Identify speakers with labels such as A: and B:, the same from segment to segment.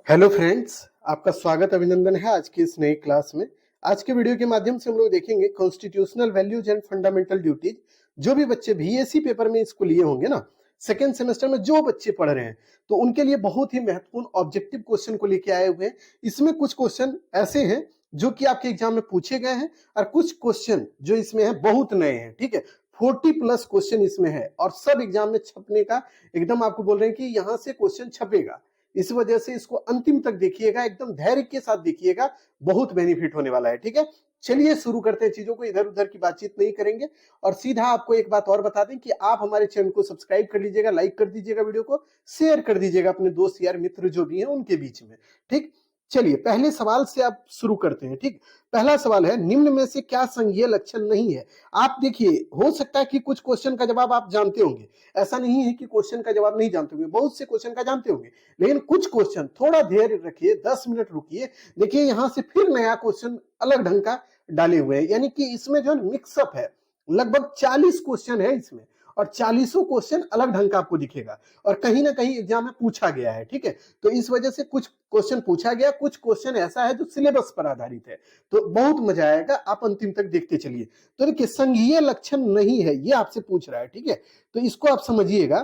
A: Hello friends, आपका स्वागत अभिनंदन है आज की इस नई क्लास में। आज के वीडियो के माध्यम से हम लोग देखेंगे constitutional values and fundamental duties. जो भी बच्चे बीएससी पेपर में इसको लिए होंगे ना, सेकेंड सेमेस्टर में जो बच्चे पढ़ रहे हैं, तो उनके लिए बहुत ही महत्वपूर्ण ऑब्जेक्टिव क्वेश्चन को लेके आए हुए हैं। इसमें कुछ क्वेश्चन ऐसे हैं जो कि आपके एग्जाम में पूछे गए हैं, और कुछ क्वेश्चन जो इसमें है बहुत नए हैं। ठीक है, 40+ क्वेश्चन इसमें है और सब एग्जाम में छपने का एकदम आपको बोल रहे हैं कि यहाँ से क्वेश्चन छपेगा। इस वजह से इसको अंतिम तक देखिएगा, एकदम धैर्य के साथ देखिएगा, बहुत बेनिफिट होने वाला है। ठीक है, चलिए शुरू करते हैं। चीजों को इधर उधर की बातचीत नहीं करेंगे और सीधा आपको एक बात और बता दें कि आप हमारे चैनल को सब्सक्राइब कर लीजिएगा, लाइक कर दीजिएगा, वीडियो को शेयर कर दीजिएगा अपने दोस्त यार मित्र जो भी हैं उनके बीच में। ठीक, चलिए पहले सवाल से आप शुरू करते हैं। ठीक, पहला सवाल है, निम्न में से क्या संघीय लक्षण नहीं है? आप देखिए, हो सकता है कि कुछ क्वेश्चन का जवाब आप जानते होंगे, ऐसा नहीं है कि क्वेश्चन का जवाब नहीं जानते होंगे, बहुत से क्वेश्चन का जानते होंगे, लेकिन कुछ क्वेश्चन थोड़ा धैर्य रखिए, 10 मिनट रुकिए। देखिए यहां से फिर नया क्वेश्चन अलग ढंग का डाले हुए हैं, यानी कि इसमें जो मिक्सअप है, लगभग 40 क्वेश्चन है इसमें, और 40 क्वेश्चन अलग ढंग का आपको दिखेगा और कहीं ना कहीं एग्जाम में पूछा गया है। ठीक है, तो इस वजह से कुछ क्वेश्चन पूछा गया, कुछ क्वेश्चन ऐसा है जो सिलेबस पर आधारित है, तो बहुत मजा आएगा, आप अंतिम तक देखते चलिए। तो देखिए, संघीय लक्षण नहीं है ये आपसे पूछ रहा है। ठीक है, तो इसको आप समझिएगा।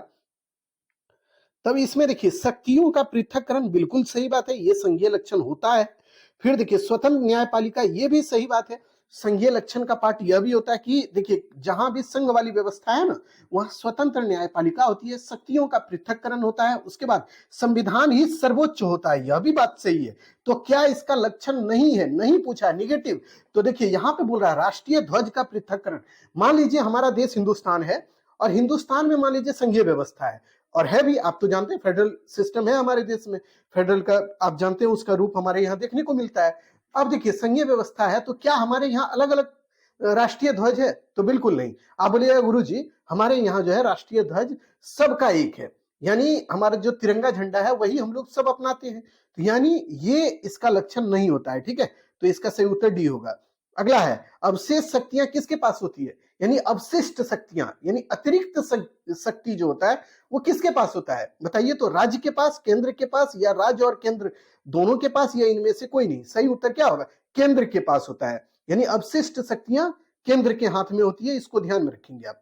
A: तब इसमें देखिए, शक्तियों का पृथक्करण बिल्कुल सही बात है, ये संघीय लक्षण होता है। फिर देखिए, स्वतंत्र न्यायपालिका, ये भी सही बात है। संघीय लक्षण का पार्ट यह भी होता है कि देखिए, जहां भी संघ वाली व्यवस्था है ना, वहां स्वतंत्र न्यायपालिका होती है, शक्तियों का पृथक्करण होता है। उसके बाद संविधान ही सर्वोच्च होता है, यह भी बात सही है। तो क्या इसका लक्षण नहीं है? नहीं पूछा है, निगेटिव। तो देखिए यहां पे बोल रहा है राष्ट्रीय ध्वज का पृथक्करण। मान लीजिए हमारा देश हिंदुस्तान है, और हिंदुस्तान में मान लीजिए संघीय व्यवस्था है, और है भी, आप तो जानते हैं फेडरल सिस्टम है हमारे देश में। फेडरल का आप जानते हैं, उसका रूप हमारे यहाँ देखने को मिलता है। अब देखिए, संघीय व्यवस्था है, तो क्या हमारे यहाँ अलग अलग राष्ट्रीय ध्वज है? तो बिल्कुल नहीं। आप बोलिएगा गुरु जी, हमारे यहाँ जो है राष्ट्रीय ध्वज सबका एक है, यानी हमारा जो तिरंगा झंडा है वही हम लोग सब अपनाते हैं, तो यानी ये इसका लक्षण नहीं होता है। ठीक है, तो इसका सही उत्तर डी होगा। अगला है, अवशेष शक्तियां किसके पास होती है? यानी अवशिष्ट शक्तियां, यानी अतिरिक्त शक्ति जो होता है वो किसके पास होता है? बताइए तो, राज्य के पास, केंद्र के पास, या राज्य और केंद्र दोनों के पास, या इनमें से कोई नहीं? सही उत्तर क्या होगा? केंद्र के पास होता है, यानी अवशिष्ट शक्तियां केंद्र के हाथ में होती है, इसको ध्यान में रखेंगे आप।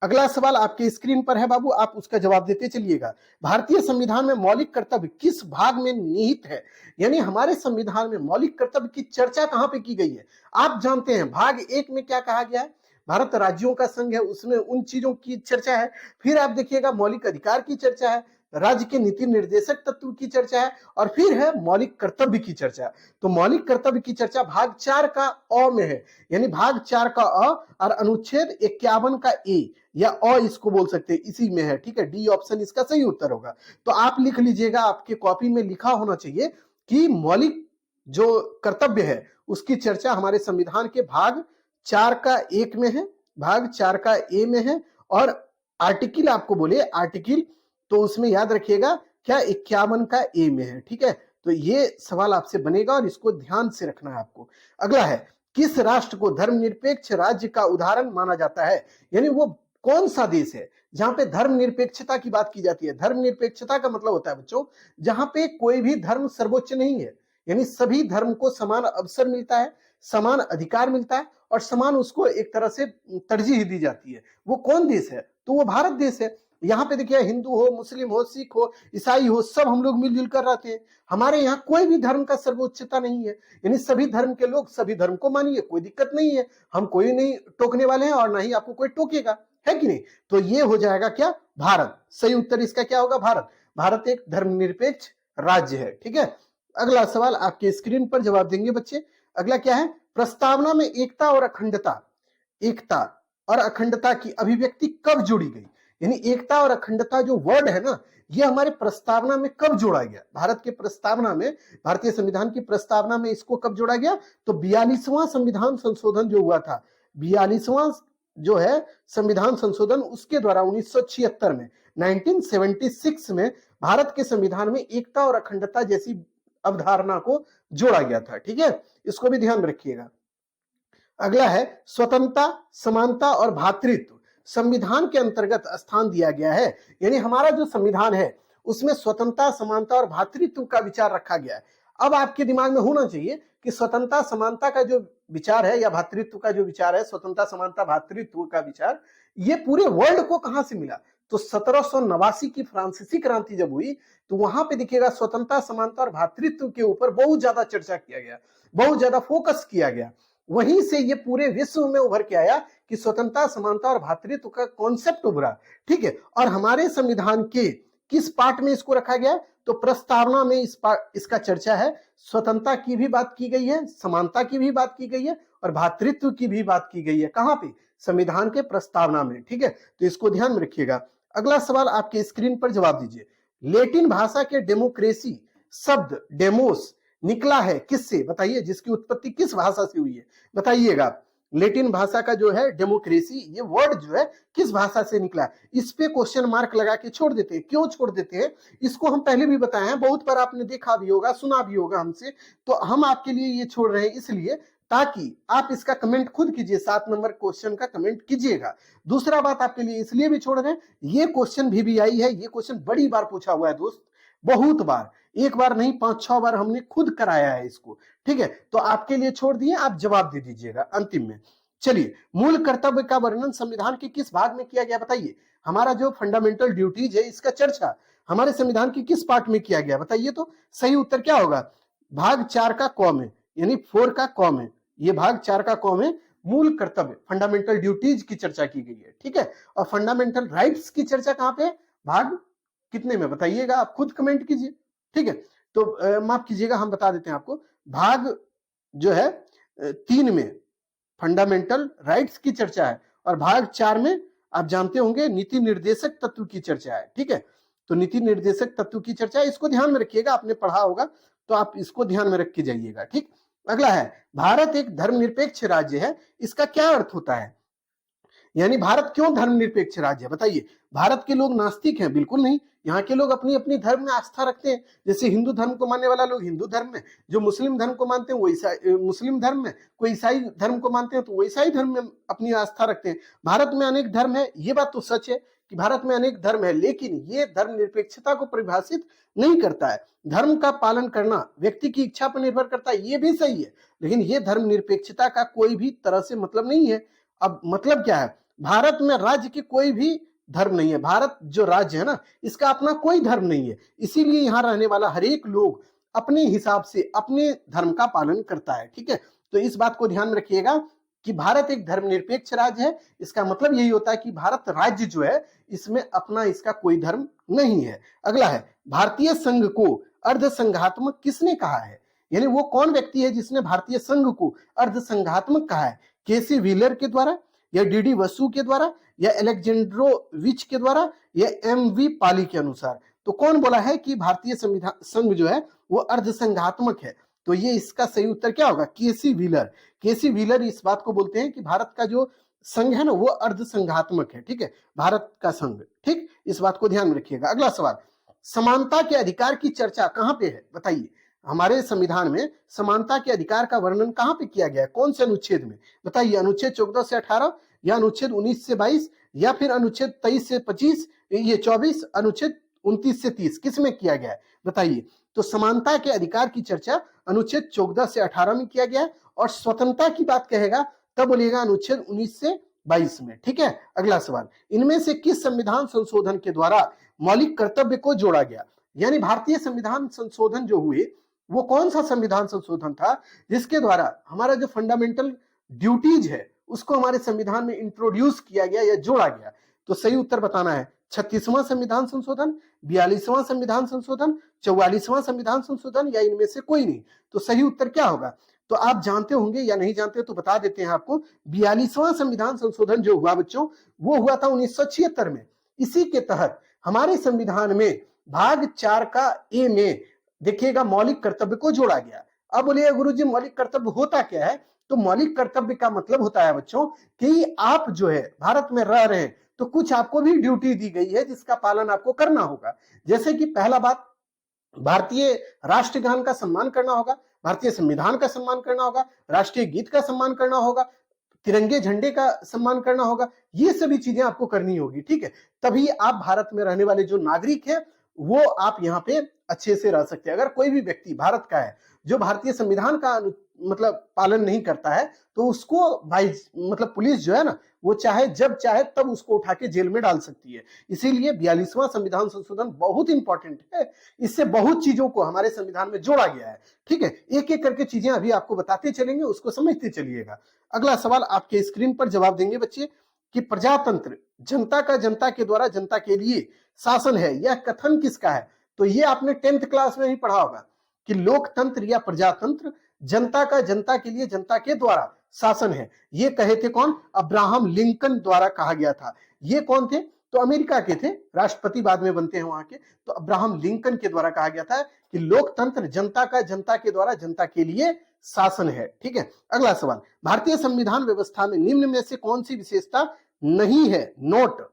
A: अगला सवाल आपके स्क्रीन पर है बाबू, आप उसका जवाब देते चलिएगा। भारतीय संविधान में मौलिक कर्तव्य किस भाग में निहित है? यानी हमारे संविधान में मौलिक कर्तव्य की चर्चा कहां पे की गई है? आप जानते हैं भाग 1 में क्या कहा गया है? भारत राज्यों का संघ है, उसमें उन चीजों की चर्चा है। फिर आप देखिएगा, मौलिक अधिकार की चर्चा है, राज्य के नीति निर्देशक तत्व की चर्चा है, और फिर है मौलिक कर्तव्य की चर्चा। तो मौलिक कर्तव्य की चर्चा भाग 4 का अ में है, यानी भाग 4 का अ और अनुच्छेद 51 का ए, या अ इसको बोल सकते हैं, इसी में है। ठीक है, डी ऑप्शन इसका सही उत्तर होगा। तो आप लिख लीजिएगा, आपके कॉपी में लिखा होना चाहिए कि मौलिक जो कर्तव्य है उसकी चर्चा हमारे संविधान के भाग 4 का 1 में है, भाग 4 का ए में है, और आर्टिकल आपको बोले आर्टिकल, तो उसमें याद रखिएगा क्या, 51 का ए में है। ठीक है, तो ये सवाल आपसे बनेगा और इसको ध्यान से रखना है आपको। अगला है, किस राष्ट्र को धर्मनिरपेक्ष राज्य का उदाहरण माना जाता है? यानी वो कौन सा देश है जहां पे धर्मनिरपेक्षता की बात की जाती है? धर्मनिरपेक्षता का मतलब होता है बच्चों, जहां पे कोई भी धर्म सर्वोच्च नहीं है, यानी सभी धर्म को समान अवसर मिलता है, समान अधिकार मिलता है, और समान उसको एक तरह से तरजीह दी जाती है। वो कौन देश है? तो वो भारत देश है। यहाँ पे देखिए, हिंदू हो, मुस्लिम हो, सिख हो, ईसाई हो, सब हम लोग मिलजुल कर रहते हैं। हमारे यहाँ कोई भी धर्म का सर्वोच्चता नहीं है, यानी सभी धर्म के लोग सभी धर्म को मानिए, कोई दिक्कत नहीं है। हम कोई नहीं टोकने वाले हैं और ना ही आपको कोई टोकेगा, है कि नहीं? तो ये हो जाएगा क्या, भारत। सही उत्तर इसका क्या होगा? भारत। भारत एक धर्मनिरपेक्ष राज्य है। ठीक है, अगला सवाल आपके स्क्रीन पर जवाब देंगे बच्चे। अगला क्या है, प्रस्तावना में एकता और अखंडता, एकता और अखंडता की अभिव्यक्ति कब जोड़ी गई? यानी एकता और अखंडता जो वर्ड है ना, ये हमारे प्रस्तावना में कब जोड़ा गया? भारत के प्रस्तावना में, भारतीय संविधान की प्रस्तावना में इसको कब जोड़ा गया? तो 42वां संविधान संशोधन जो हुआ था, 42वां जो है संविधान संशोधन, उसके द्वारा 1976 में, 1976 में भारत के संविधान में एकता और अखंडता जैसी अवधारणा को जोड़ा गया था। ठीक है, इसको भी ध्यान रखिएगा। अगला है, स्वतंत्रता, समानता और भ्रातृत्व संविधान के अंतर्गत स्थान दिया गया है। यानी हमारा जो संविधान है उसमें स्वतंत्रता, समानता और भ्रातृत्व का विचार रखा गया है। अब आपके दिमाग में होना चाहिए कि स्वतंत्रता समानता का जो विचार है या भ्रातृत्व का जो विचार है, स्वतंत्रता समानता भ्रातृत्व का विचार, ये पूरे वर्ल्ड को कहां से मिला? तो 1789 की फ्रांसीसी क्रांति जब हुई तो वहां पे दिखेगा स्वतंत्रता समानता और भ्रातृत्व के ऊपर बहुत ज्यादा चर्चा किया गया, बहुत ज्यादा फोकस किया गया। वहीं से ये पूरे विश्व में उभर के आया कि स्वतंत्रता समानता और भ्रातृत्व का कॉन्सेप्ट उभरा, ठीक है। और हमारे संविधान के किस पार्ट में इसको रखा गया? तो प्रस्तावना में इसका चर्चा है। स्वतंत्रता की भी बात की गई है, समानता की भी बात की गई है और भ्रातृत्व की भी बात की गई है। कहां पे? संविधान के प्रस्तावना में, ठीक है। तो इसको ध्यान में रखिएगा। अगला सवाल आपके स्क्रीन पर जवाब दीजिए। लैटिन भाषा के डेमोक्रेसी शब्द डेमोस निकला है किससे? बताइए, जिसकी उत्पत्ति किस भाषा से हुई है बताइएगा। लैटिन भाषा का जो है डेमोक्रेसी, ये वर्ड जो है किस भाषा से निकला? इस पे क्वेश्चन मार्क लगा के छोड़ देते हैं। क्यों छोड़ देते हैं? इसको हम पहले भी बताए हैं, बहुत बार आपने देखा भी होगा, सुना भी होगा हमसे। तो हम आपके लिए ये छोड़ रहे हैं इसलिए ताकि आप इसका कमेंट खुद कीजिए, 7 नंबर क्वेश्चन का कमेंट कीजिएगा। दूसरा बात आपके लिए इसलिए भी छोड़ रहे हैं, ये क्वेश्चन भी आई है, ये क्वेश्चन बड़ी बार पूछा हुआ है दोस्त, बहुत बार, एक बार नहीं 5-6 बार हमने खुद कराया है इसको, ठीक है। तो आपके लिए छोड़ दिए, आप जवाब दे दीजिएगा अंतिम में। चलिए, मूल कर्तव्य का वर्णन संविधान के किस भाग में किया गया? बताइए। हमारा जो फंडामेंटल ड्यूटीज है इसका चर्चा हमारे संविधान के किस पार्ट में किया गया? बताइए तो सही उत्तर क्या होगा? भाग 4 का क में, यानी 4 का क में, ये भाग 4 का क में मूल कर्तव्य फंडामेंटल ड्यूटीज की चर्चा की गई है, ठीक है। और फंडामेंटल राइट्स की चर्चा कहां पे? भाग कितने में बताइएगा, आप खुद कमेंट कीजिए, ठीक है। तो माफ कीजिएगा, हम बता देते हैं आपको। भाग जो है 3 में फंडामेंटल राइट्स की चर्चा है और भाग 4 में आप जानते होंगे नीति निर्देशक तत्व की चर्चा है, ठीक है। तो नीति निर्देशक तत्व की चर्चा है, इसको ध्यान में रखिएगा, आपने पढ़ा होगा तो आप इसको ध्यान में रख के जाइएगा, ठीक। अगला है, भारत एक धर्मनिरपेक्ष राज्य है, इसका क्या अर्थ होता है? यानी भारत क्यों धर्मनिरपेक्ष राज्य है? बताइए। भारत के लोग नास्तिक हैं? बिल्कुल नहीं, यहाँ के लोग अपनी अपनी धर्म में आस्था रखते हैं। जैसे हिंदू धर्म को मानने वाला लोग हिंदू धर्म में, जो मुस्लिम धर्म को मानते हैं वो मुस्लिम धर्म में, कोई ईसाई धर्म को मानते हैं तो वो ईसाई धर्म में अपनी आस्था रखते हैं। भारत में अनेक धर्म है, ये बात तो सच है कि भारत में अनेक धर्म है, लेकिन ये धर्मनिरपेक्षता को परिभाषित नहीं करता है। धर्म का पालन करना व्यक्ति की इच्छा पर निर्भर करता है, ये भी सही है, लेकिन ये धर्मनिरपेक्षता का कोई भी तरह से मतलब नहीं है। अब मतलब क्या है? भारत में राज्य के कोई भी धर्म नहीं है, भारत जो राज्य है ना, इसका अपना कोई धर्म नहीं है, इसीलिए यहाँ रहने वाला हर एक लोग अपने हिसाब से अपने धर्म का पालन करता है, ठीक है। तो इस बात को ध्यान में रखिएगा कि भारत एक धर्मनिरपेक्ष राज्य है, इसका मतलब यही होता है कि भारत राज्य जो है इसमें अपना इसका कोई धर्म नहीं है। अगला है, भारतीय संघ को अर्धसंघात्मक किसने कहा है? यानी वो कौन व्यक्ति है जिसने भारतीय संघ को अर्धसंघात्मक कहा है? केसी व्हीलर के द्वारा, या डीडी वसु के द्वारा, या एलेक्जेंड्रोविच के द्वारा, या एमवी पाली के अनुसार? तो कौन बोला है कि भारतीय संविधान संघ जो है वो अर्धसंघात्मक है? तो ये इसका सही उत्तर क्या होगा? केसी व्हीलर। केसी व्हीलर इस बात को बोलते हैं कि भारत का जो संघ है ना वो अर्धसंघात्मक है, ठीक है, भारत का संघ, ठीक। इस बात को ध्यान में रखिएगा। अगला सवाल, समानता के अधिकार की चर्चा कहां पे है? बताइए। हमारे संविधान में समानता के अधिकार का वर्णन कहां पे किया गया है? कौन से अनुच्छेद में? बताइए। अनुच्छेद 14 से 18, या अनुच्छेद 19 से 22, या फिर अनुच्छेद 23 से 25, ये 24, अनुच्छेद 29 से 30, किसमें किया गया है? बताइए। तो समानता के अधिकार की चर्चा अनुच्छेद 14 से 18 में किया गया है, और स्वतंत्रता की बात कहेगा तब बोलिएगा अनुच्छेद 19 से 22 में, ठीक है। अगला सवाल, इनमें से किस संविधान संशोधन के द्वारा मौलिक कर्तव्य को जोड़ा गया? यानी भारतीय संविधान संशोधन जो हुए वो कौन सा संविधान संशोधन था जिसके द्वारा हमारा जो फंडामेंटल ड्यूटीज है उसको हमारे संविधान में इंट्रोड्यूस किया गया या जोड़ा गया? तो सही उत्तर बताना है। 36वां संविधान संशोधन, 42वां संविधान संशोधन, 44वां संविधान संशोधन, या इनमें से कोई नहीं? तो सही उत्तर क्या होगा? तो आप जानते होंगे या नहीं जानते तो बता देते हैं आपको। 42वां संविधान संशोधन जो हुआ बच्चों, वो हुआ था 1976 में। इसी के तहत हमारे संविधान में भाग 4 का ए में देखिएगा मौलिक कर्तव्य को जोड़ा गया। अब बोलिए गुरुजी मौलिक कर्तव्य होता क्या है? तो मौलिक कर्तव्य का मतलब होता है बच्चों कि आप जो है भारत में रह रहे हैं तो कुछ आपको भी ड्यूटी दी गई है जिसका पालन आपको करना होगा। जैसे कि पहला बात, भारतीय राष्ट्रगान का सम्मान करना होगा, भारतीय संविधान का सम्मान करना होगा, राष्ट्रीय गीत का सम्मान करना होगा, तिरंगे झंडे का सम्मान करना होगा, ये सभी चीजें आपको करनी होगी, ठीक है। तभी आप भारत में रहने वाले जो नागरिक हैं वो आप यहाँ पे अच्छे से रह सकते हैं। अगर कोई भी व्यक्ति भारत का है जो भारतीय संविधान का मतलब पालन नहीं करता है, तो उसको भाई मतलब पुलिस जो है ना, वो चाहे जब चाहे तब उसको उठा के जेल में डाल सकती है। इसीलिए 42वां संविधान संशोधन बहुत इंपॉर्टेंट है। इससे बहुत चीजों को हमारे संविधान में जोड़ा गया है। ठीक है, एक एक करके चीजें अभी आपको बताते चलेंगे, उसको समझते चलिएगा। अगला सवाल आपके स्क्रीन पर जवाब देंगे बच्चे कि प्रजातंत्र जनता का जनता के द्वारा जनता के लिए शासन है, यह कथन किसका है? तो ये आपने 10th क्लास में ही पढ़ा होगा कि लोकतंत्र या प्रजातंत्र जनता का जनता के लिए जनता के द्वारा शासन है। ये कहे थे कौन? अब्राहम लिंकन द्वारा कहा गया था। ये कौन थे? तो अमेरिका के थे, राष्ट्रपति बाद में बनते हैं वहां के। तो अब्राहम लिंकन के द्वारा कहा गया था कि लोकतंत्र जनता का जनता के द्वारा जनता के लिए शासन है। ठीक है, अगला सवाल, भारतीय संविधान व्यवस्था में निम्न में से कौन सी विशेषता नहीं है? नोट,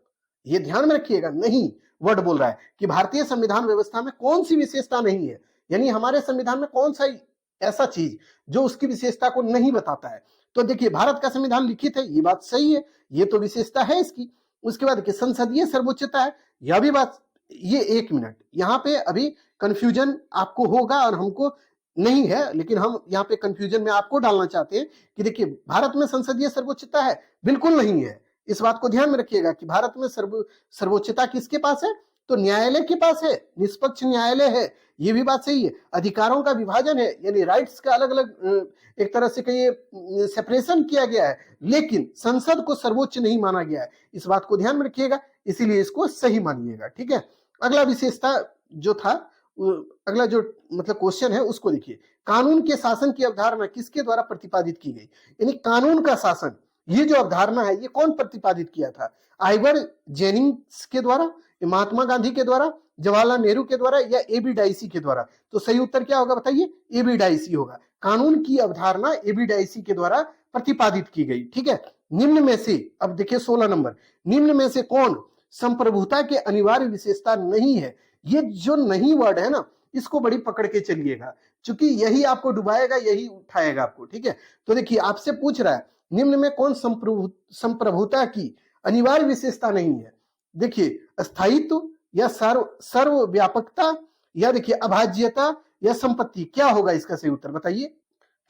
A: ये ध्यान में रखिएगा, नहीं वर्ड बोल रहा है कि भारतीय संविधान व्यवस्था में कौन सी विशेषता नहीं है, यानी हमारे संविधान में कौन सा ऐसा चीज जो उसकी विशेषता को नहीं बताता है। तो देखिए, भारत का संविधान लिखित है, ये बात सही है, ये तो विशेषता है इसकी। उसके बाद देखिए संसदीय सर्वोच्चता है, यह भी बात। ये एक मिनट, यहाँ पे अभी कंफ्यूजन आपको होगा और हमको नहीं है, लेकिन हम यहाँ पे कंफ्यूजन में आपको डालना चाहते हैं कि देखिए भारत में संसदीय सर्वोच्चता है, बिल्कुल नहीं है। इस बात को ध्यान में रखिएगा कि भारत में सर्वोच्चता किसके पास है? तो न्यायालय के पास है, निष्पक्ष न्यायालय है, ये भी बात सही है। अधिकारों का विभाजन है, यानी राइट्स का अलग अलग एक तरह से कहिए सेपरेशन किया गया है, लेकिन संसद को सर्वोच्च नहीं माना गया है। इस बात को ध्यान में रखिएगा, इसीलिए इसको सही मानिएगा। ठीक है, अगला विशेषता जो था, अगला जो मतलब क्वेश्चन है उसको देखिए, कानून के शासन की अवधारणा किसके द्वारा प्रतिपादित की गई? यानी कानून का शासन, ये जो अवधारणा है, ये कौन प्रतिपादित किया था? आइवर जेनिंग्स के द्वारा, महात्मा गांधी के द्वारा, जवाहरलाल नेहरू के द्वारा, या एबी डाइसी के द्वारा? तो सही उत्तर क्या होगा बताइए? एबी डाइसी होगा। कानून की अवधारणा एबी डाइसी के द्वारा प्रतिपादित की गई। ठीक है, निम्न में से, अब देखिए 16 नंबर, निम्न में से कौन संप्रभुता के अनिवार्य विशेषता नहीं है? ये जो नहीं वर्ड है ना, इसको बड़ी पकड़ के चलिएगा, क्योंकि यही आपको डुबाएगा, यही उठाएगा आपको। ठीक है, तो देखिए आपसे पूछ रहा है निम्न में कौन संप्रभुता की अनिवार्य विशेषता नहीं है? देखिए, स्थायित्व या सर्वव्यापकता, या देखिए अभाज्यता, या संपत्ति, क्या होगा इसका सही उत्तर बताइए?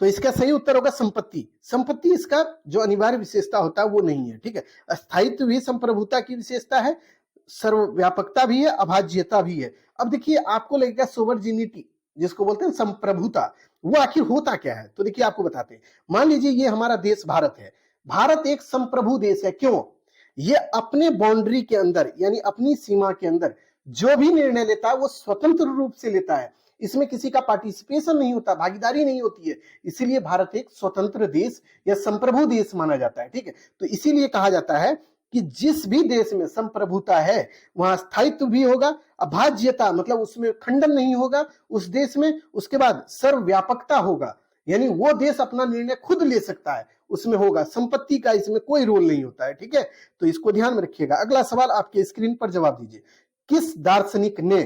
A: तो इसका सही उत्तर होगा संपत्ति। संपत्ति इसका जो अनिवार्य विशेषता होता है वो नहीं है। ठीक है, स्थायित्व भी संप्रभुता की विशेषता है, सर्वव्यापकता भी है, अभाज्यता भी है। अब देखिए आपको लगेगा सोवर्जिनिटी, जिसको बोलते हैं संप्रभुता, वो आखिर होता क्या है? तो देखिए आपको बताते हैं। मान लीजिए ये हमारा देश भारत है, भारत एक संप्रभु देश है। क्यों? ये अपने बाउंड्री के अंदर, यानी अपनी सीमा के अंदर जो भी निर्णय लेता है वो स्वतंत्र रूप से लेता है, इसमें किसी का पार्टिसिपेशन नहीं होता, भागीदारी नहीं होती है। इसीलिए भारत एक स्वतंत्र देश या संप्रभु देश माना जाता है। ठीक है, तो इसीलिए कहा जाता है कि जिस भी देश में संप्रभुता है वहां स्थायित्व भी होगा, अभाज्यता मतलब उसमें खंडन नहीं होगा उस देश में, उसके बाद सर्वव्यापकता होगा, यानी वो देश अपना निर्णय खुद ले सकता है, उसमें होगा, संपत्ति का इसमें कोई रोल नहीं होता है। ठीक है, तो इसको ध्यान में रखिएगा। अगला सवाल आपके स्क्रीन पर जवाब दीजिए, किस दार्शनिक ने,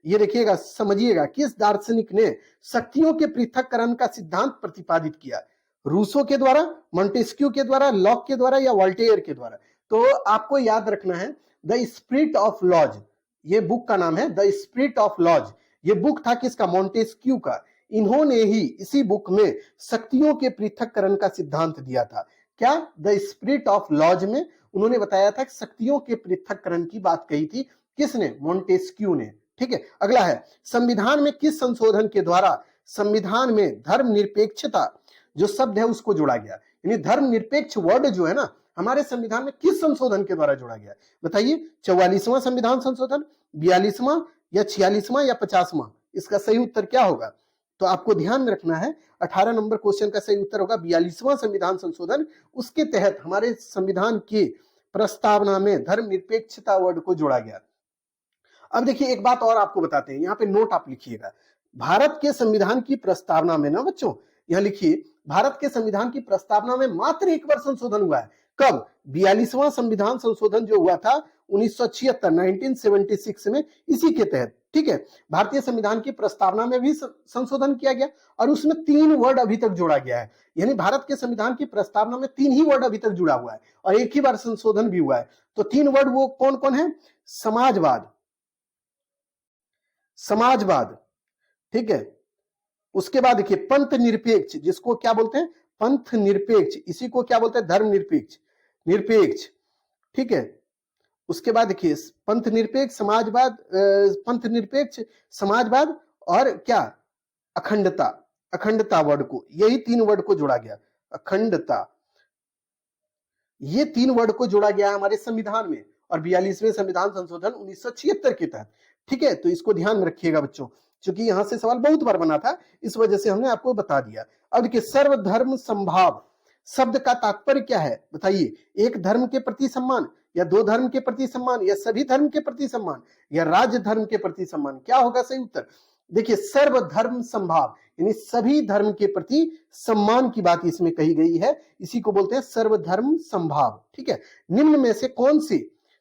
A: ये देखिएगा समझिएगा, किस दार्शनिक ने शक्तियों के पृथक्करण का सिद्धांत प्रतिपादित किया? रूसो के द्वारा, मॉन्टेस्क्यू के द्वारा, लॉक के द्वारा, या वोल्टेयर के द्वारा? तो आपको याद रखना है, द स्पिरिट ऑफ लॉज, ये बुक का नाम है, द स्पिरिट ऑफ लॉज। ये बुक था किसका? मॉन्टेस्क्यू का। इन्होंने ही इसी बुक में शक्तियों के पृथक्करण का सिद्धांत दिया था। क्या? द स्पिरिट ऑफ लॉज में उन्होंने बताया था कि शक्तियों के पृथक्करण की बात कही थी। किसने? मॉन्टेस्क्यू ने। ठीक है, अगला है, संविधान में किस संशोधन के द्वारा संविधान में धर्मनिरपेक्षता जो शब्द है उसको जोड़ा गया? यानी धर्मनिरपेक्ष वर्ड जो है ना, हमारे संविधान में किस संशोधन के द्वारा जोड़ा गया? बताइए, 44वां संविधान संशोधन, 42वां, या 46वां, या 50वां? इसका सही उत्तर क्या होगा? तो आपको ध्यान में रखना है, 18 नंबर क्वेश्चन का सही उत्तर होगा 42वां संविधान संशोधन। उसके तहत हमारे संविधान की प्रस्तावना में धर्मनिरपेक्षता वर्ड को जोड़ा गया। अब देखिए एक बात और आपको बताते हैं, यहाँ पे नोट आप लिखिएगा, भारत के संविधान की प्रस्तावना में ना बच्चों, यहाँ लिखिए, भारत के संविधान की प्रस्तावना में मात्र एक बार संशोधन हुआ है। कब? 42वां संविधान संशोधन जो हुआ था 1976 में, इसी के तहत। ठीक है, भारतीय संविधान की प्रस्तावना में भी संशोधन किया गया और उसमें 3 वर्ड अभी तक जोड़ा गया है, यानी भारत के संविधान की प्रस्तावना में 3 ही वर्ड अभी तक जुड़ा हुआ है और एक ही बार संशोधन भी हुआ है। तो 3 वर्ड वो कौन कौन है? समाजवाद, समाजवाद, ठीक है। उसके बाद देखिए पंथ निरपेक्ष, जिसको क्या बोलते हैं, पंथ निरपेक्ष, इसी को क्या बोलते हैं, धर्म निरपेक्ष, निरपेक्ष, ठीक है। उसके बाद देखिए पंथ निरपेक्ष समाजवाद, पंथ निरपेक्ष समाजवाद और क्या, अखंडता, अखंडता वर्ड को, यही 3 वर्ड को जोड़ा गया, अखंडता, ये 3 वर्ड को जोड़ा गया हमारे संविधान में और 42वें संविधान संशोधन 1976 के तहत, ठीक है। तो इसको ध्यान में रखिएगा बच्चों, क्योंकि यहां से सवाल बहुत बार बना था, इस वजह से हमने आपको बता दिया। अब देखिए सर्वधर्म समभाव शब्द का तात्पर्य क्या है बताइए, एक धर्म के प्रति सम्मान, या 2 धर्म के प्रति सम्मान, या सभी धर्म के प्रति सम्मान, या राज्य धर्म के प्रति सम्मान, क्या होगा सही उत्तर। देखिए सर्वधर्म समभाव यानी सभी धर्म के प्रति सम्मान की बात इसमें कही गई है, इसी को बोलते हैं सर्वधर्म समभाव, ठीक है। निम्न में से कौन से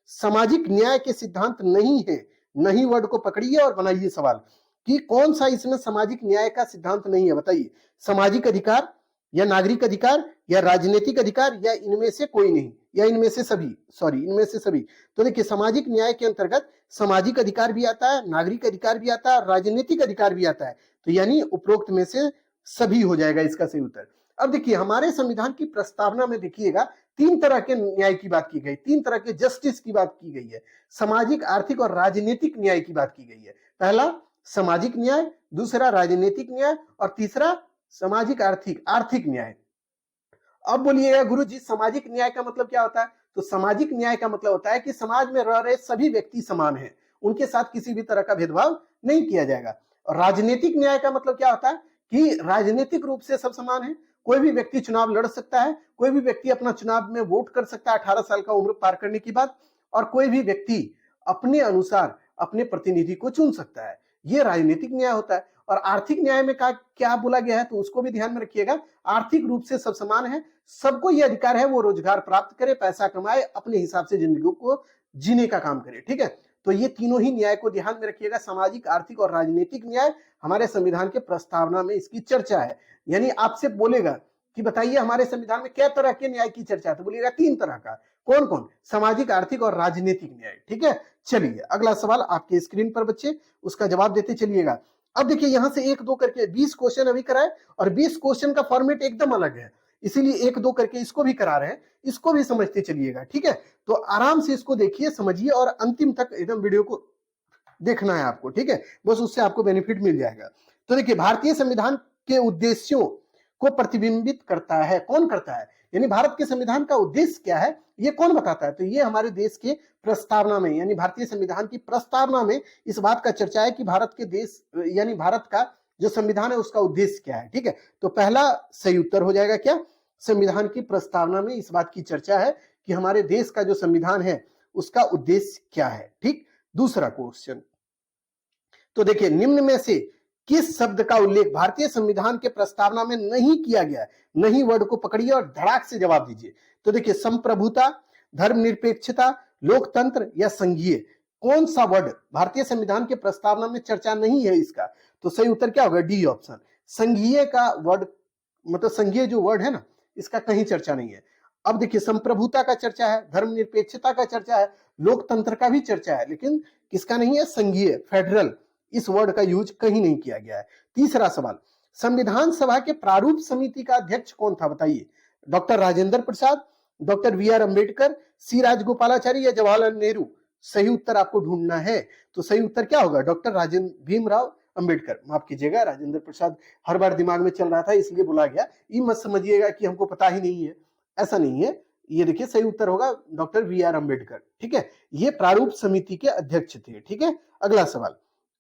A: सामाजिक न्याय के सिद्धांत नहीं है, नहीं वर्ड को पकड़िए और बनाइए सवाल कि कौन सा इसमें सामाजिक न्याय का सिद्धांत नहीं है, बताइए। सामाजिक अधिकार, या नागरिक अधिकार, या राजनीतिक अधिकार, या इनमें से कोई नहीं, या इनमें से सभी, सॉरी इनमें से सभी। तो देखिए सामाजिक न्याय के अंतर्गत सामाजिक अधिकार भी आता है, नागरिक अधिकार भी आता है, राजनीतिक अधिकार भी आता है, तो यानी उपरोक्त में से सभी हो जाएगा इसका सही उत्तर। अब देखिए हमारे संविधान की प्रस्तावना में देखिएगा 3 तरह के न्याय की बात की गई, 3 तरह के जस्टिस की बात की गई है, सामाजिक, आर्थिक और राजनीतिक न्याय की बात की गई है। पहला सामाजिक न्याय, दूसरा राजनीतिक न्याय और तीसरा सामाजिक आर्थिक, आर्थिक न्याय। अब बोलिएगा गुरु जी सामाजिक न्याय का मतलब क्या होता है, तो सामाजिक न्याय का मतलब होता है कि समाज में रह रहे सभी व्यक्ति समान हैं, उनके साथ किसी भी तरह का भेदभाव नहीं किया जाएगा। और राजनीतिक न्याय का मतलब क्या होता है कि राजनीतिक रूप से सब समान है, कोई भी व्यक्ति चुनाव लड़ सकता है, कोई भी व्यक्ति अपना चुनाव में वोट कर सकता है 18 साल का उम्र पार करने के बाद, और कोई भी व्यक्ति अपने अनुसार अपने प्रतिनिधि को चुन सकता है, ये राजनीतिक न्याय होता है। और आर्थिक न्याय में क्या बोला गया है, तो उसको भी ध्यान में रखिएगा, आर्थिक रूप से सब समान है, सबको ये अधिकार है वो रोजगार प्राप्त करे, पैसा कमाए, अपने हिसाब से जिंदगी को जीने का काम करे, ठीक है। तो ये तीनों ही न्याय को ध्यान में रखिएगा, सामाजिक, आर्थिक और राजनीतिक न्याय हमारे संविधान के प्रस्तावना में इसकी चर्चा है। यानी आपसे बोलेगा कि बताइए हमारे संविधान में क्या तरह के न्याय की चर्चा है, तो बोलिएगा 3 तरह का, कौन कौन, सामाजिक, आर्थिक और राजनीतिक न्याय, ठीक है। चलिए अगला सवाल आपके स्क्रीन पर बच्चे, उसका जवाब देते चलिएगा। अब देखिए यहां से 1-2 करके 20 क्वेश्चन अभी कराए, और 20 क्वेश्चन का फॉर्मेट एकदम अलग है, इसीलिए 1-2 करके इसको भी करा रहे हैं, इसको भी समझते चलिएगा, ठीक है। तो आराम से इसको देखिए, समझिए और अंतिम तक एकदम वीडियो को देखना है आपको, ठीक है, बस उससे आपको बेनिफिट मिल जाएगा। तो देखिए भारतीय संविधान के उद्देश्यों को प्रतिबिंबित करता है, कौन करता है, यानी भारत के संविधान का उद्देश्य क्या है ये कौन बताता है, तो ये हमारे देश के प्रस्तावना में, यानी भारतीय संविधान की प्रस्तावना में इस बात का चर्चा है कि भारत के देश यानी भारत का जो संविधान है उसका उद्देश्य क्या है, ठीक है। तो पहला सही उत्तर हो जाएगा क्या, संविधान की प्रस्तावना में इस बात की चर्चा है कि हमारे देश का जो संविधान है उसका उद्देश्य क्या है, ठीक। दूसरा क्वेश्चन, तो देखिए निम्न में से किस शब्द का उल्लेख भारतीय संविधान के प्रस्तावना में नहीं किया गया है, नहीं वर्ड को पकड़िए और धड़ाक से जवाब दीजिए। तो देखिए संप्रभुता, धर्मनिरपेक्षता, लोकतंत्र या संघीय, कौन सा वर्ड भारतीय संविधान के प्रस्तावना में चर्चा नहीं है इसका, तो सही उत्तर क्या होगा, डी ऑप्शन, संघीय का वर्ड, मतलब संघीय जो वर्ड है ना इसका कहीं चर्चा नहीं है। अब देखिए संप्रभुता का चर्चा है, धर्मनिरपेक्षता का चर्चा है, लोकतंत्र का भी चर्चा है, लेकिन किसका नहीं है, संघीय, फेडरल, इस वर्ड का यूज कहीं नहीं किया गया है। तीसरा सवाल, संविधान सभा के प्रारूप समिति का अध्यक्ष कौन था बताइए, doctor Rajendra Prasad, doctor V R Ambedkar, C Rajagopalachari या जवाहरलाल नेहरू, सही उत्तर आपको ढूंढना है। तो सही उत्तर क्या होगा, डॉक्टर राजेंद्र भीमराव अंबेडकर, माफ कीजिएगा राजेंद्र प्रसाद हर बार दिमाग में चल रहा था इसलिए बोला गया, ये मत समझिएगा कि हमको पता ही नहीं है, ऐसा नहीं है, ये देखिए सही उत्तर होगा डॉक्टर वी आर अंबेडकर, ठीक है, ये प्रारूप समिति के अध्यक्ष थे, ठीक है। अगला सवाल,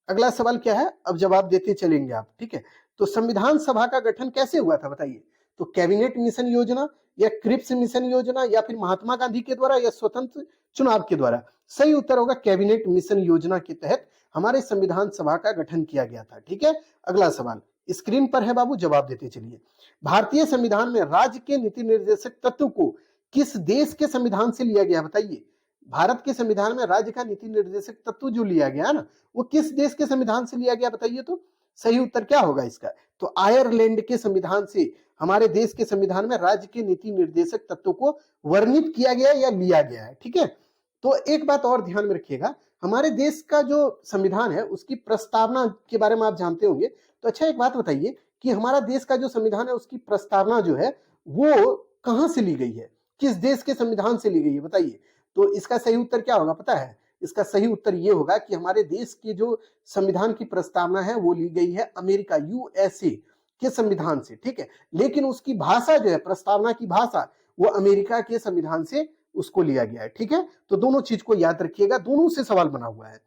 A: अगला सवाल क्या है, अब जवाब देते चलेंगे आप, ठीक है। तो संविधान सभा का गठन कैसे हुआ था बताइए, तो कैबिनेट मिशन योजना या क्रिप्स मिशन योजना या फिर महात्मा गांधी के द्वारा या स्वतंत्र चुनाव के द्वारा, सही उत्तर होगा कैबिनेट मिशन योजना के तहत हमारे संविधान सभा का गठन किया गया था, ठीक है। अगला सवाल स्क्रीन पर है बाबू, जवाब देते चलिए। भारतीय संविधान में राज्य के नीति निर्देशक तत्व को किस देश के संविधान से लिया गया बताइए, भारत के संविधान में राज्य का नीति निर्देशक तत्व जो लिया गया ना वो किस देश के संविधान से लिया गया बताइए, तो सही उत्तर क्या होगा इसका, तो आयरलैंड के संविधान से हमारे देश के संविधान में राज्य के नीति निर्देशक तत्व को वर्णित किया गया या लिया गया है, ठीक है। तो एक बात और ध्यान में रखिएगा, हमारे देश का जो संविधान है उसकी प्रस्तावना के बारे में आप जानते होंगे। तो अच्छा एक बात बताइए कि हमारा देश का जो संविधान है उसकी प्रस्तावना जो है वो कहां से ली गई है, किस देश के संविधान से ली गई है बताइए। तो इसका सही उत्तर क्या होगा पता है? इसका सही उत्तर ये होगा कि हमारे देश की जो संविधान की प्रस्तावना है वो ली गई है अमेरिका, यूएसए के संविधान से, ठीक है। लेकिन उसकी भाषा जो है, प्रस्तावना की भाषा, वो अमेरिका के संविधान से उसको लिया गया है, ठीक है। तो दोनों चीज को याद रखिएगा, दोनों से सवाल बना हुआ है।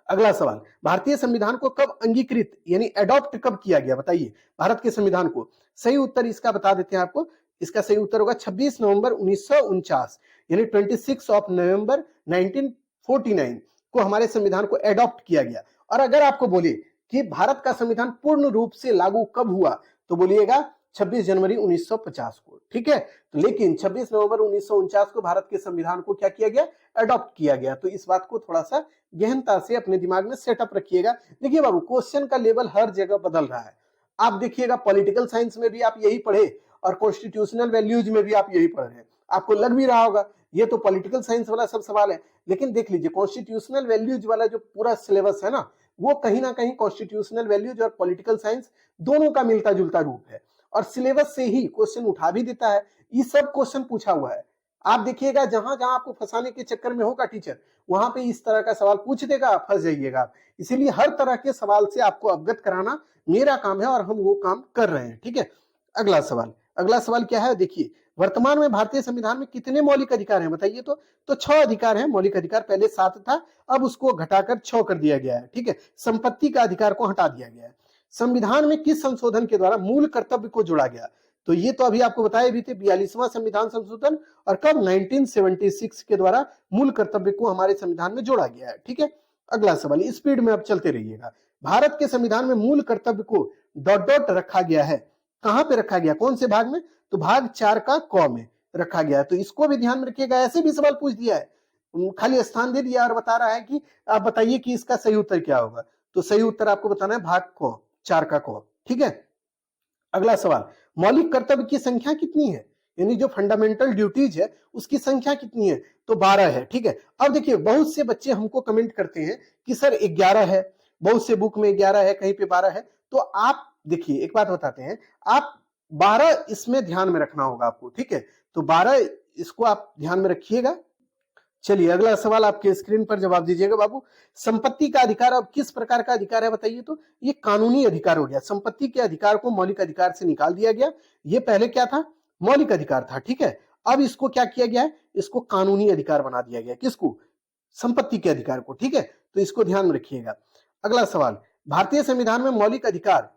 A: अगला सवाल, भारतीय संविधान को कब अंगीकृत यानी अडॉप्ट कब किया गया बताइए, भारत के संविधान को। सही उत्तर इसका बता देते हैं आपको, इसका सही उत्तर होगा 26 नवंबर 1949 यानी 26 ऑफ नवंबर 1949 को हमारे संविधान को एडॉप्ट किया गया। और अगर आपको बोले कि भारत का संविधान पूर्ण रूप से लागू कब हुआ तो बोलिएगा 26 जनवरी 1950 को, ठीक है। तो लेकिन 26 नवंबर 1949 को भारत के संविधान को क्या किया गया, अडॉप्ट किया गया। तो इस बात को थोड़ा सा गहनता से अपने दिमाग में सेटअप रखिएगा। देखिए बाबू, क्वेश्चन का लेवल हर जगह बदल रहा है। आप देखिएगा पॉलिटिकल साइंस में भी आप यही पढ़े और कॉन्स्टिट्यूशनल वैल्यूज में भी आप यही पढ़ रहे हैं। आपको लग भी रहा होगा ये तो पॉलिटिकल साइंस वाला सब सवाल है, लेकिन देख लीजिए कॉन्स्टिट्यूशनल वैल्यूज वाला जो पूरा सिलेबस है ना, वो कहीं ना कहीं कॉन्स्टिट्यूशनल वैल्यूज और पॉलिटिकल साइंस दोनों का मिलता जुलता रूप है और सिलेबस से ही क्वेश्चन उठा भी देता है। ये सब क्वेश्चन पूछा हुआ है। आप देखिएगा जहां जहां आपको फंसाने के चक्कर में होगा टीचर, वहां पे इस तरह का सवाल पूछ देगा, आप फंस जाइएगा आप। इसीलिए हर तरह के सवाल से आपको अवगत कराना मेरा काम है और हम वो काम कर रहे हैं, ठीक है। अगला सवाल, अगला सवाल क्या है देखिए, वर्तमान में भारतीय संविधान में कितने मौलिक अधिकार हैं बताइए। तो 6 अधिकार हैं मौलिक अधिकार, पहले 7 था, अब उसको घटाकर 6 कर दिया गया है, ठीक है। संपत्ति का अधिकार को हटा दिया गया है। संविधान में किस संशोधन के द्वारा मूल कर्तव्य को जोड़ा गया, तो ये तो अभी आपको बताए भी थे, 42वां संविधान संशोधन, और कब 1976 के द्वारा मूल कर्तव्य को हमारे संविधान में जोड़ा गया है, ठीक है। अगला सवाल, स्पीड में अब चलते रहिएगा। भारत के संविधान में मूल कर्तव्य को डॉट डॉट रखा गया है, कहां पे रखा गया, कौन से भाग में, तो भाग 4 का क में रखा गया है। तो इसको भी ध्यान में रखिएगा, ऐसे भी सवाल पूछ दिया है, खाली स्थान दे दिया और बता रहा है कि आप बताइए कि इसका सही उत्तर क्या होगा। तो सही उत्तर आपको बताना है भाग क, 4 का क, ठीक है। अगला सवाल, मौलिक कर्तव्य की संख्या कितनी है, यानी जो फंडामेंटल ड्यूटीज है उसकी संख्या कितनी है, तो 12 है, ठीक है। अब देखिए बहुत से बच्चे हमको कमेंट करते हैं कि सर 11 है, बहुत से बुक में 11 है, कहीं पे 12 है। तो आप देखिए एक बात बताते हैं, आप 12 इसमें ध्यान में रखना होगा आपको, ठीक है। तो 12 इसको आप ध्यान में रखिएगा। चलिए अगला सवाल आपके स्क्रीन पर जवाब दीजिएगा बाबू। संपत्ति का अधिकार अब किस प्रकार का अधिकार है बताइए, तो ये कानूनी अधिकार हो गया। संपत्ति के अधिकार को मौलिक अधिकार से निकाल दिया गया, ये पहले क्या था, मौलिक अधिकार था, ठीक है। अब इसको क्या किया गया है, इसको कानूनी अधिकार बना दिया गया, किसको, संपत्ति के अधिकार को, ठीक है। तो इसको ध्यान में रखिएगा। अगला सवाल, भारतीय संविधान में मौलिक अधिकार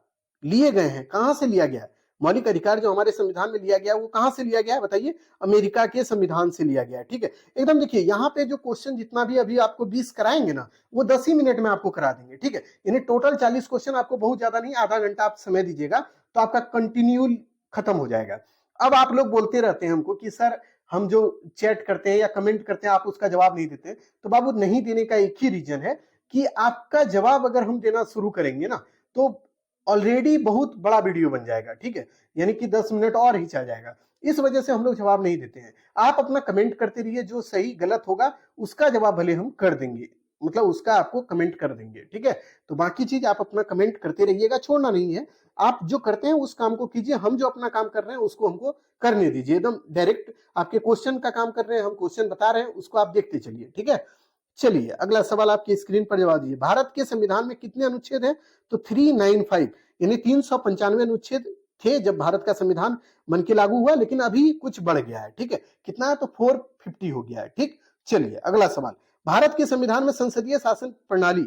A: लिए गए हैं, कहां से लिया गया, मौलिक अधिकार जो हमारे संविधान में लिया गया वो कहां से लिया गया है बताइए, अमेरिका के संविधान से लिया गया है, ठीक है। एकदम देखिए यहाँ पे जो क्वेश्चन जितना भी अभी आपको 20 कराएंगे ना, वो 10 ही मिनट में आपको करा देंगे, ठीक है। यानी टोटल 40 क्वेश्चन, आपको बहुत ज्यादा नहीं, आधा घंटा आप समय दीजिएगा तो आपका कंटिन्यू खत्म हो जाएगा। अब आप लोग बोलते रहते हैं हमको कि सर हम जो चैट करते हैं या कमेंट करते हैं आप उसका जवाब नहीं देते, तो बाबू नहीं देने का एक ही रीजन है कि आपका जवाब अगर हम देना शुरू करेंगे ना तो ऑलरेडी बहुत बड़ा वीडियो बन जाएगा, ठीक है। यानी कि 10 मिनट और ही चल जाएगा, इस वजह से हम लोग जवाब नहीं देते हैं। आप अपना कमेंट करते रहिए, जो सही गलत होगा उसका जवाब भले हम कर देंगे, मतलब उसका आपको कमेंट कर देंगे, ठीक है। तो बाकी चीज आप अपना कमेंट करते रहिएगा, छोड़ना नहीं है। आप जो करते हैं उस काम को कीजिए, हम जो अपना काम कर रहे हैं उसको हमको करने दीजिए। एकदम डायरेक्ट आपके क्वेश्चन का काम कर रहे हैं, हम क्वेश्चन बता रहे हैं, उसको आप देखते चलिए, ठीक है। चलिए अगला सवाल आपकी स्क्रीन पर जवाब दीजिए। भारत के संविधान में कितने अनुच्छेद हैं, तो 395 यानी 395 अनुच्छेद थे जब भारत का संविधान बन के लागू हुआ, लेकिन अभी कुछ बढ़ गया है, ठीक है। कितना है, तो 450 हो गया है, ठीक। चलिए अगला सवाल, भारत के संविधान में संसदीय शासन प्रणाली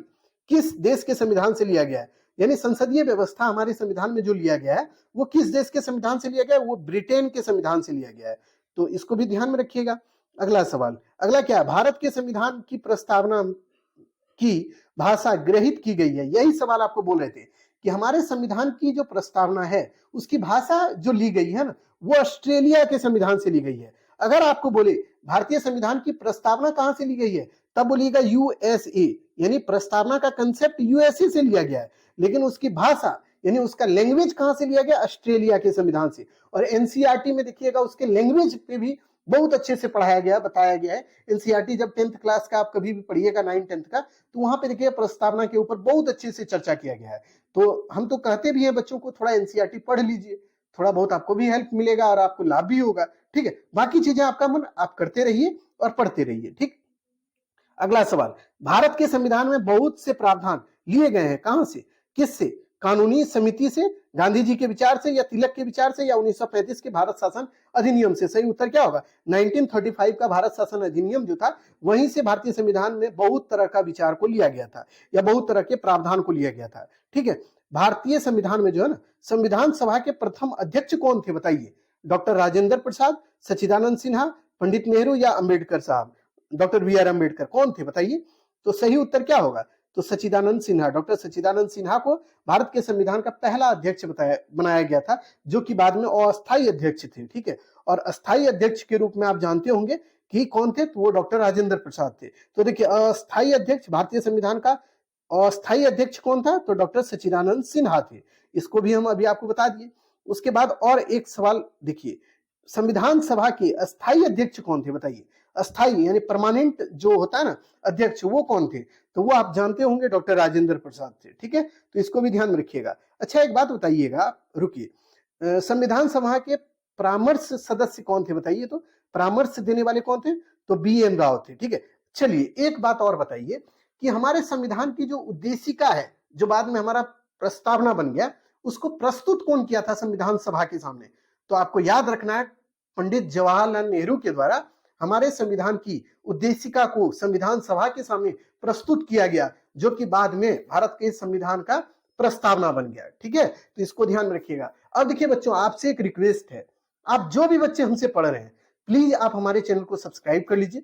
A: किस देश के संविधान से लिया गया है, यानी संसदीय व्यवस्था हमारे संविधान में जो लिया गया है वो किस देश के संविधान से लिया गया है, वो ब्रिटेन के संविधान से लिया गया है। तो इसको भी ध्यान में रखिएगा। अगला सवाल, अगला क्या है, भारत के संविधान की प्रस्तावना की भाषा ग्रहित की गई है, यही सवाल आपको बोल रहे थे कि हमारे संविधान की जो प्रस्तावना है उसकी भाषा जो ली गई है ना, वो ऑस्ट्रेलिया के संविधान से ली गई है। अगर आपको बोले भारतीय संविधान की प्रस्तावना कहां से ली गई है, तब बोलिएगा यूएसए, यानी प्रस्तावना का कंसेप्ट यूएसए से लिया गया है, लेकिन उसकी भाषा यानी उसका लैंग्वेज कहां से लिया गया, ऑस्ट्रेलिया के संविधान से। और एनसीईआरटी में देखिएगा उसके लैंग्वेज पे भी बहुत अच्छे से पढ़ाया गया, बताया गया है। एनसीईआरटी जब 10th क्लास का आप कभी भी पढ़िएगा, 9 10th का, तो वहां पे देखिए प्रस्तावना के ऊपर बहुत अच्छे से चर्चा किया गया है। तो हम तो कहते भी हैं बच्चों को थोड़ा एनसीईआरटी पढ़ लीजिए, थोड़ा बहुत आपको भी हेल्प मिलेगा और आपको लाभ भी होगा। ठीक है, बाकी चीजें आपका मन आप करते रहिए और पढ़ते रहिए। ठीक, अगला सवाल, भारत के संविधान में बहुत से प्रावधान लिए गए हैं, कहां से, किससे, कानूनी समिति से, गांधी जी के विचार से, या तिलक के विचार से, या 1935 के भारत शासन अधिनियम से? सही उत्तर क्या होगा? 1935 का भारत शासन अधिनियम जो था, वहीं से भारतीय संविधान में बहुत तरह का विचार को लिया गया था, या बहुत तरह के प्रावधान को लिया गया था। ठीक है, भारतीय संविधान में जो है ना, संविधान सभा के प्रथम अध्यक्ष कौन थे बताइए? डॉक्टर राजेंद्र प्रसाद, सच्चिदानंद सिन्हा, पंडित नेहरू, या अंबेडकर साहब? डॉक्टर बी आर अम्बेडकर कौन थे बताइए? तो सही उत्तर क्या होगा? तो सच्चिदानंद सिन्हा, डॉक्टर सच्चिदानंद सिन्हा को भारत के संविधान का पहला अध्यक्ष बनाया गया था, जो कि बाद में अस्थायी अध्यक्ष थे। ठीक है, और अस्थायी अध्यक्ष के रूप में आप जानते होंगे कि कौन थे, तो वो डॉक्टर राजेंद्र प्रसाद थे। तो देखिए, अस्थायी अध्यक्ष, भारतीय संविधान का अस्थायी अध्यक्ष कौन था? तो डॉक्टर सच्चिदानंद सिन्हा थे। इसको भी हम अभी आपको बता दिए। उसके बाद और एक सवाल देखिए, संविधान सभा के अस्थायी अध्यक्ष कौन थे बताइए? अस्थायी यानी परमानेंट जो होता है ना अध्यक्ष, वो कौन थे? तो वो आप जानते होंगे, डॉक्टर राजेंद्र प्रसाद थे। ठीक है, तो इसको भी ध्यान में रखिएगा। अच्छा, एक बात बताइएगा, रुकिए, संविधान सभा के परामर्श सदस्य कौन थे बताइए? तो परामर्श देने वाले कौन थे? तो बी एन राव थे। ठीक है, चलिए एक बात और बताइए कि हमारे संविधान की जो उद्देशिका है, जो बाद में हमारा प्रस्तावना बन गया, उसको प्रस्तुत कौन किया था संविधान सभा के सामने? तो आपको याद रखना है, पंडित जवाहरलाल नेहरू के द्वारा हमारे संविधान की उद्देशिका को संविधान सभा के सामने प्रस्तुत किया गया, जो कि बाद में भारत के संविधान का प्रस्तावना बन गया। ठीक है, तो इसको ध्यान में रखिएगा। अब देखिए बच्चों, आपसे एक रिक्वेस्ट है, आप जो भी बच्चे हमसे पढ़ रहे हैं, प्लीज आप हमारे चैनल को सब्सक्राइब कर लीजिए,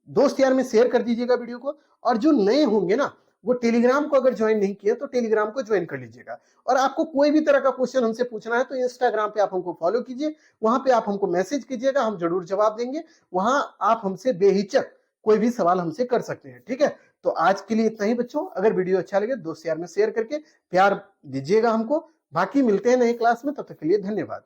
A: दोस्त यार में शेयर कर दीजिएगा वीडियो को, और जो नए होंगे ना, वो टेलीग्राम को अगर ज्वाइन नहीं किया तो टेलीग्राम को ज्वाइन कर लीजिएगा। और आपको कोई भी तरह का क्वेश्चन हमसे पूछना है तो इंस्टाग्राम पे आप हमको फॉलो कीजिए, वहां पे आप हमको मैसेज कीजिएगा, हम जरूर जवाब देंगे। वहां आप हमसे बेहिचक कोई भी सवाल हमसे कर सकते हैं। ठीक है, तो आज के लिए इतना ही बच्चों। अगर वीडियो अच्छा लगे दोस्त यार में शेयर करके प्यार दीजिएगा हमको। बाकी मिलते हैं नए क्लास में, तब तक के लिए धन्यवाद।